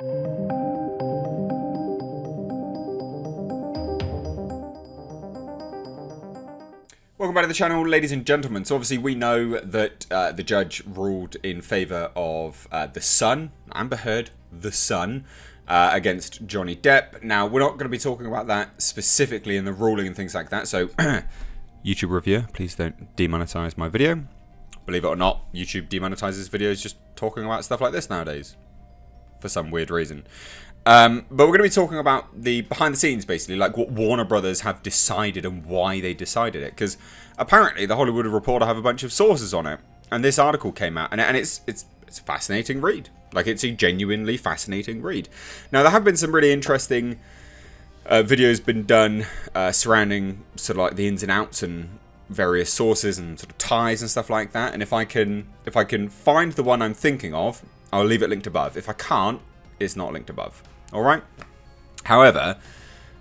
Welcome back to the channel, ladies and gentlemen. So obviously we know that the judge ruled in favour of the Sun, Amber Heard, the Sun, against Johnny Depp. Now, we're not going to be talking about that specifically in the ruling and things like that. So, YouTube reviewer, please don't demonetize my video. Believe it or not, YouTube demonetizes videos just talking about stuff like this nowadays. For some weird reason. But we're going to be talking about the behind the scenes, basically, like what Warner Brothers have decided and why they decided it. Because apparently the Hollywood Reporter have a bunch of sources on it, and this article came out, and it's a fascinating read. Like, it's a genuinely fascinating read. Now, there have been some really interesting videos been done surrounding sort of like the ins and outs and various sources and sort of ties and stuff like that. And if I can find the one I'm thinking of, I'll leave it linked above. If I can't, it's not linked above. Alright? However,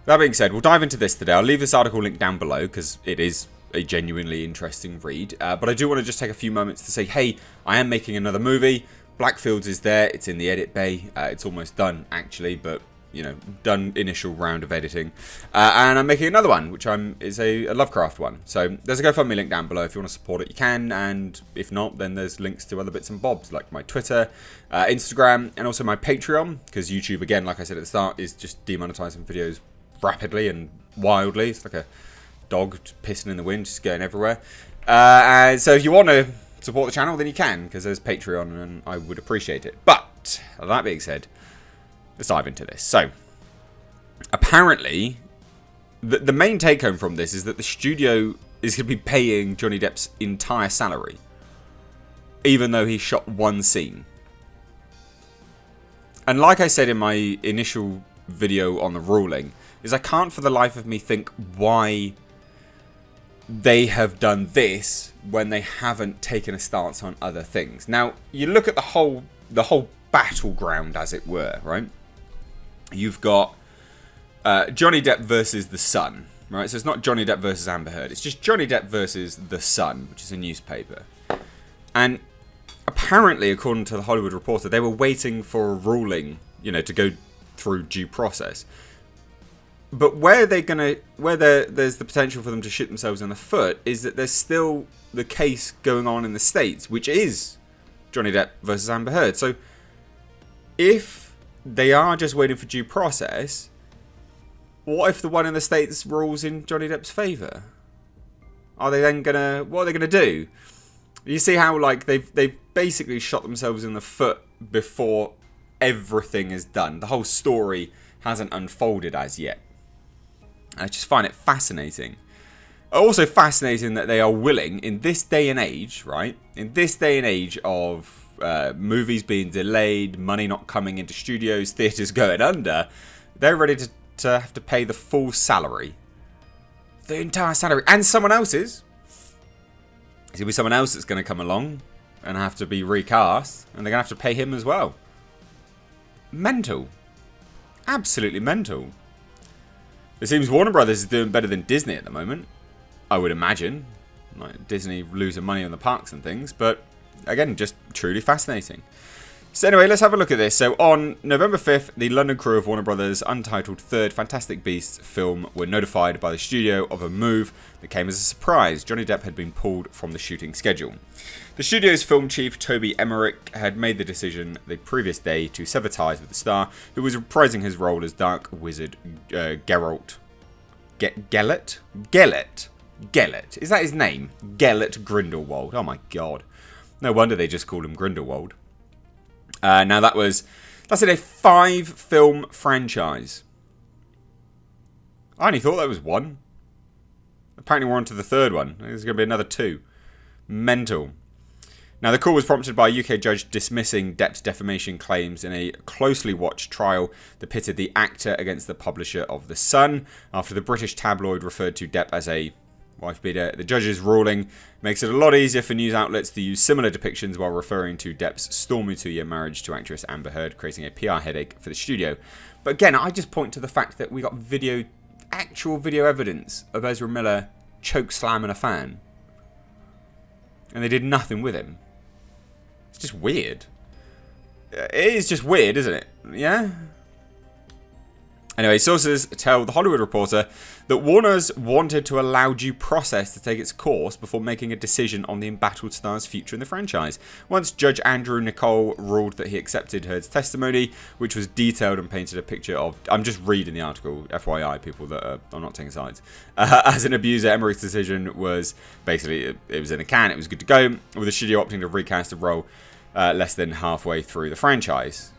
that being said, we'll dive into this today. I'll leave this article linked down below because it is a genuinely interesting read. But I do want to just take a few moments to say, hey, I am making another movie. Blackfields is there. It's in the edit bay. It's almost done, actually, but, you know, done initial round of editing. And I'm making another one, which is a Lovecraft one. So there's a GoFundMe link down below. If you want to support it, you can. And if not, then there's links to other bits and bobs, like my Twitter, Instagram, and also my Patreon. Because YouTube, again, like I said at the start, is just demonetizing videos rapidly and wildly. It's like a dog pissing in the wind, just going everywhere. And so if you want to support the channel, then you can, because there's Patreon, and I would appreciate it. But, that being said, let's dive into this. So, apparently, the main take-home from this is that the studio is going to be paying Johnny Depp's entire salary, even though he shot one scene. And like I said in my initial video on the ruling, is I can't for the life of me think why they have done this when they haven't taken a stance on other things. Now, you look at the whole battleground, as it were, right? You've got Johnny Depp versus the Sun, right? So it's not Johnny Depp versus Amber Heard. It's just Johnny Depp versus the Sun, which is a newspaper. And apparently, according to the Hollywood Reporter, they were waiting for a ruling, you know, to go through due process. But where there's the potential for them to shoot themselves in the foot is that there's still the case going on in the States, which is Johnny Depp versus Amber Heard. So if they are just waiting for due process, what if the one in the States rules in Johnny Depp's favour? What are they gonna do? You see how, like, they've basically shot themselves in the foot before everything is done. The whole story hasn't unfolded as yet. I just find it fascinating. Also fascinating that they are willing, in this day and age, right? In this day and age of movies being delayed, money not coming into studios, theatres going under, they're ready to have to pay the full salary. The entire salary. And someone else's. There's going to be someone else that's going to come along and have to be recast, and they're going to have to pay him as well. Mental. Absolutely mental. It seems Warner Brothers is doing better than Disney at the moment, I would imagine. Like Disney losing money on the parks and things, but again, just truly fascinating. So anyway, let's have a look at this. So on November 5th, the London crew of Warner Brothers' untitled third Fantastic Beasts film were notified by the studio of a move that came as a surprise. Johnny Depp had been pulled from the shooting schedule. The studio's film chief, Toby Emmerich, had made the decision the previous day to sever ties with the star, who was reprising his role as Dark Wizard Geralt. Gellert? Is that his name? Gellert Grindelwald. Oh my god. No wonder they just called him Grindelwald. Now that's in a 5-film franchise. I only thought that was one. Apparently we're on to the third one. There's going to be another 2. Mental. Now, the call was prompted by a UK judge dismissing Depp's defamation claims in a closely watched trial that pitted the actor against the publisher of The Sun, after the British tabloid referred to Depp as a wife beater. The judge's ruling makes it a lot easier for news outlets to use similar depictions while referring to Depp's stormy 2-year marriage to actress Amber Heard, creating a PR headache for the studio. But again, I just point to the fact that we got actual video evidence of Ezra Miller choke slamming a fan. And they did nothing with him. It's just weird. it is just weird, isn't it? Yeah? Anyway, sources tell The Hollywood Reporter that Warner's wanted to allow due process to take its course before making a decision on the embattled star's future in the franchise. Once Judge Andrew Nicol ruled that he accepted Heard's testimony, which was detailed and painted a picture of... I'm just reading the article, FYI, people that are not taking sides. As an abuser, Emmerich's decision was basically, it was in the can, it was good to go, with the studio opting to recast the role less than halfway through the franchise.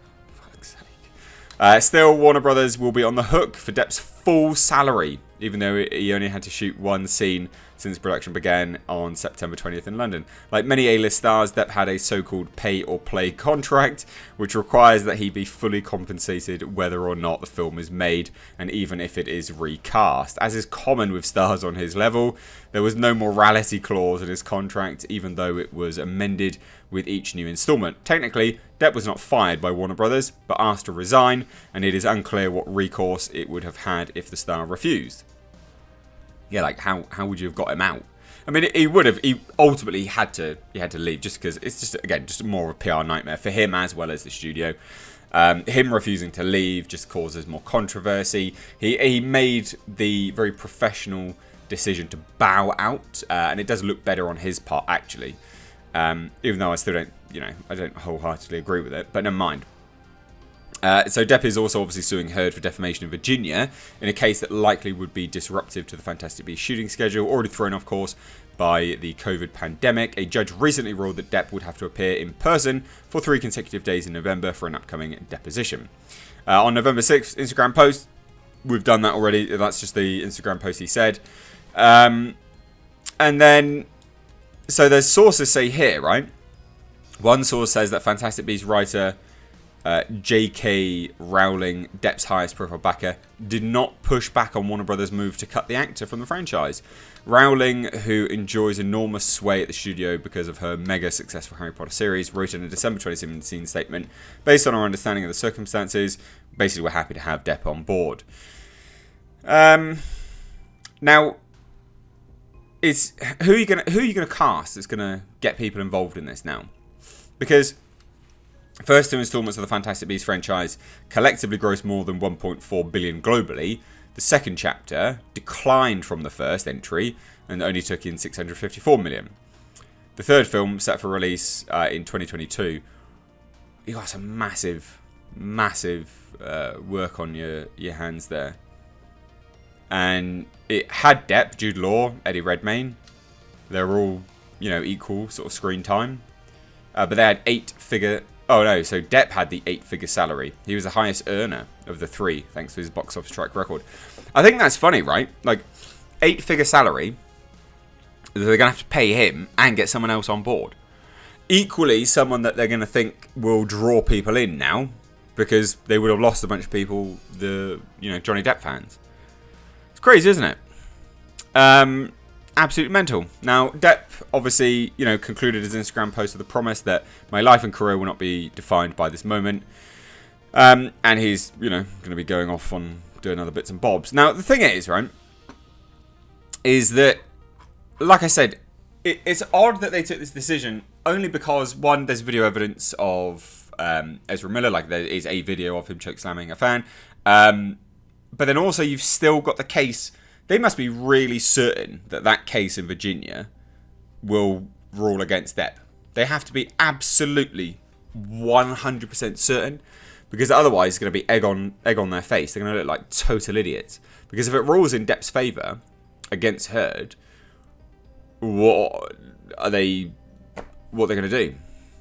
Still, Warner Brothers will be on the hook for Depp's full salary, even though he only had to shoot one scene since production began on September 20th in London. Like many A-list stars, Depp had a so-called pay-or-play contract, which requires that he be fully compensated whether or not the film is made, and even if it is recast. As is common with stars on his level, there was no morality clause in his contract, even though it was amended with each new installment. Technically, Depp was not fired by Warner Brothers, but asked to resign, and it is unclear what recourse it would have had if the star refused. Yeah, like how would you have got him out? I mean, he would have. He ultimately had to leave, just because it's just more of a PR nightmare for him as well as the studio. Him refusing to leave just causes more controversy. He made the very professional decision to bow out, and it does look better on his part actually. Even though I still don't, I don't wholeheartedly agree with it, but never mind. So Depp is also obviously suing Heard for defamation in Virginia in a case that likely would be disruptive to the Fantastic Beasts shooting schedule, already thrown off course by the COVID pandemic. A judge recently ruled that Depp would have to appear in person for 3 consecutive days in November for an upcoming deposition. On November 6th, Instagram post, we've done that already. That's just the Instagram post he said. And then, so there's sources say here, right? One source says that Fantastic Beasts writer J.K. Rowling, Depp's highest profile backer, did not push back on Warner Brothers' move to cut the actor from the franchise. Rowling, who enjoys enormous sway at the studio because of her mega successful Harry Potter series, wrote in a December 2017 statement, based on our understanding of the circumstances, basically we're happy to have Depp on board. Now, who are you gonna cast that's gonna get people involved in this now? Because first 2 installments of the Fantastic Beasts franchise collectively grossed more than 1.4 billion globally. The second chapter declined from the first entry and only took in 654 million. The third film, set for release in 2022, you got some massive work on your hands there. And it had Depp, Jude Law, Eddie Redmayne. They're all, equal sort of screen time. But they had 8-figure... Oh no, so Depp had the 8-figure salary. He was the highest earner of the 3, thanks to his box office track record. I think that's funny, right? Like, 8-figure salary, they're going to have to pay him and get someone else on board. Equally, someone that they're going to think will draw people in now, because they would have lost a bunch of people, Johnny Depp fans. It's crazy, isn't it? Absolutely mental. Now, Depp obviously, concluded his Instagram post with the promise that my life and career will not be defined by this moment. And he's, going to be going off on doing other bits and bobs. Now, the thing is, right, is that, like I said, it's odd that they took this decision only because, one, there's video evidence of Ezra Miller, like there is a video of him chokeslamming a fan. But then also you've still got the case. They must be really certain that case in Virginia will rule against Depp. They have to be absolutely 100% certain, because otherwise it's going to be egg on their face. They're going to look like total idiots. Because if it rules in Depp's favour against Heard, what are they going to do?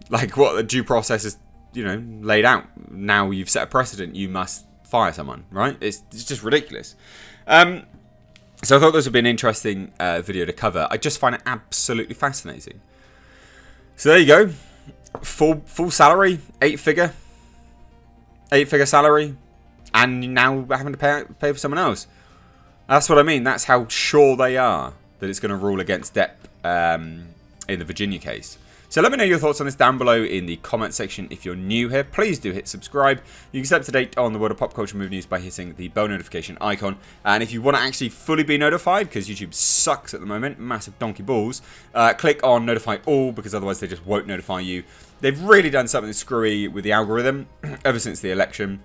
Like, what the due process is, laid out. Now you've set a precedent. You must fire someone, right? It's just ridiculous. So I thought this would be an interesting video to cover. I just find it absolutely fascinating. So there you go. Full salary, 8-figure salary, and now having to pay for someone else. That's what I mean. That's how sure they are that it's going to rule against Depp in the Virginia case. So let me know your thoughts on this down below in the comment section. If you're new here, please do hit subscribe. You can stay up to date on the world of pop culture movie news by hitting the bell notification icon. And if you want to actually fully be notified, because YouTube sucks at the moment, massive donkey balls, click on notify all, because otherwise they just won't notify you. they've really done something screwy with the algorithm ever since the election.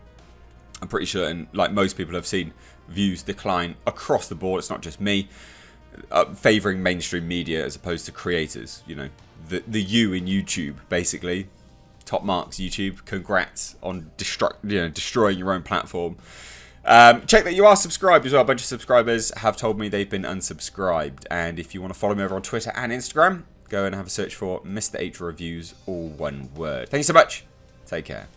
I'm pretty sure, and like most people have seen views decline across the board. It's not just me. Favouring mainstream media as opposed to creators. You know, the you in YouTube, basically. Top marks, YouTube. Congrats on destroying your own platform. Check that you are subscribed as well. A bunch of subscribers have told me they've been unsubscribed. And if you want to follow me over on Twitter and Instagram, go and have a search for Mr. H Reviews, all one word. Thank you so much. Take care.